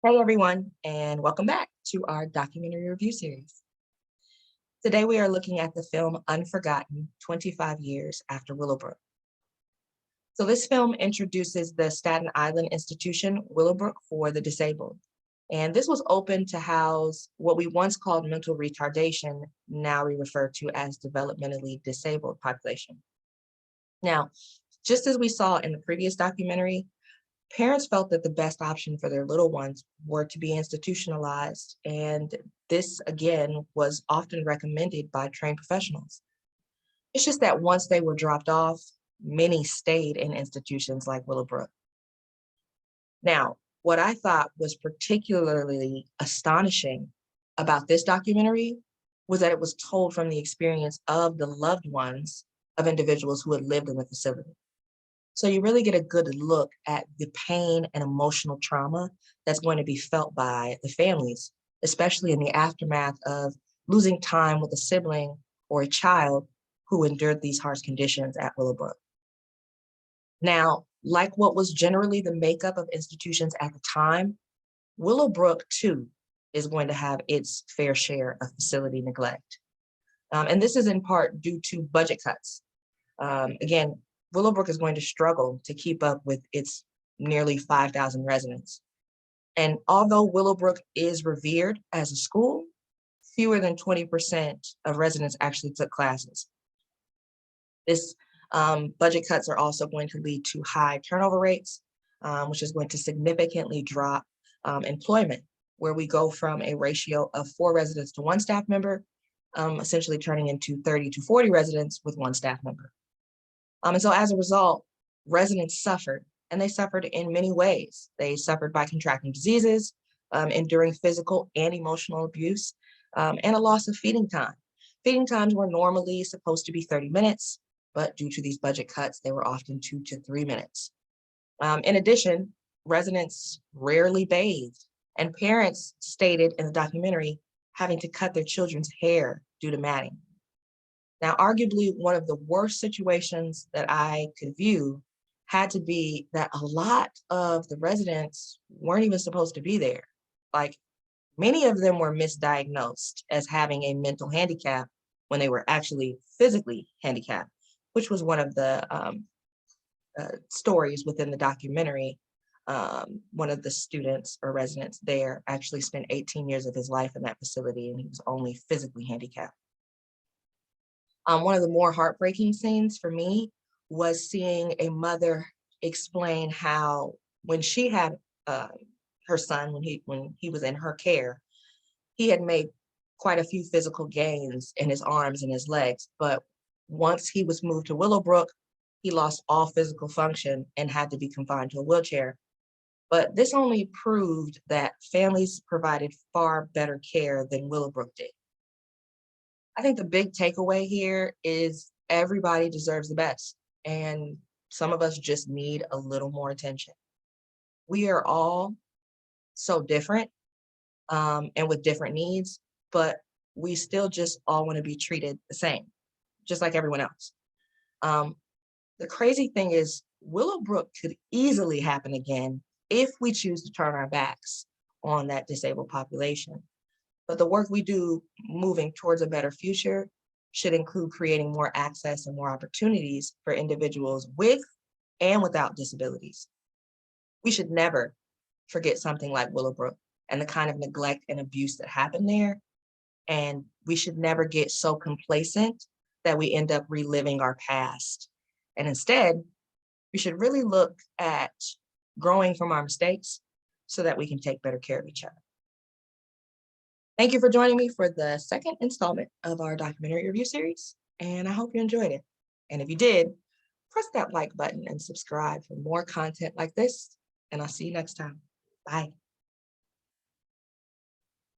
Hey everyone, and welcome back to our documentary review series. Today we are looking at the film Unforgotten, 25 years after Willowbrook. So this film introduces the Staten Island institution, Willowbrook for the disabled. And this was open to house what we once called mental retardation, now we refer to as developmentally disabled population. Now, just as we saw in the previous documentary, parents felt that the best option for their little ones were to be institutionalized, and this, again, was often recommended by trained professionals. It's just that once they were dropped off, many stayed in institutions like Willowbrook. Now, what I thought was particularly astonishing about this documentary was that it was told from the experience of the loved ones of individuals who had lived in the facility. So you really get a good look at the pain and emotional trauma that's going to be felt by the families, especially in the aftermath of losing time with a sibling or a child who endured these harsh conditions at Willowbrook. Now, like what was generally the makeup of institutions at the time, Willowbrook too is going to have its fair share of facility neglect. And this is in part due to budget cuts. Again, Willowbrook is going to struggle to keep up with its nearly 5,000 residents. And although Willowbrook is revered as a school, fewer than 20% of residents actually took classes. This budget cuts are also going to lead to high turnover rates, which is going to significantly drop employment, where we go from a ratio of 4 residents to 1 staff member, essentially turning into 30 to 40 residents with 1 staff member. And so as a result, residents suffered, and they suffered in many ways. They suffered by contracting diseases, enduring physical and emotional abuse, and a loss of feeding time. Feeding times were normally supposed to be 30 minutes, but due to these budget cuts, they were often 2 to 3 minutes. In addition, residents rarely bathed, and parents stated in the documentary having to cut their children's hair due to matting. Now, arguably one of the worst situations that I could view had to be that a lot of the residents weren't even supposed to be there. Like, many of them were misdiagnosed as having a mental handicap when they were actually physically handicapped, which was one of the stories within the documentary. One of the students or residents there actually spent 18 years of his life in that facility, and he was only physically handicapped. One of the more heartbreaking scenes for me was seeing a mother explain how when she had her son, when he was in her care, he had made quite a few physical gains in his arms and his legs. But once he was moved to Willowbrook, he lost all physical function and had to be confined to a wheelchair. But this only proved that families provided far better care than Willowbrook did. I think the big takeaway here is everybody deserves the best, and some of us just need a little more attention. We are all so different and with different needs, but we still just all want to be treated the same, just like everyone else. The crazy thing is Willowbrook could easily happen again if we choose to turn our backs on that disabled population. But the work we do moving towards a better future should include creating more access and more opportunities for individuals with and without disabilities. We should never forget something like Willowbrook and the kind of neglect and abuse that happened there. And we should never get so complacent that we end up reliving our past. And instead, we should really look at growing from our mistakes so that we can take better care of each other. Thank you for joining me for the second installment of our documentary review series, and I hope you enjoyed it. And if you did, press that like button and subscribe for more content like this, and I'll see you next time. Bye.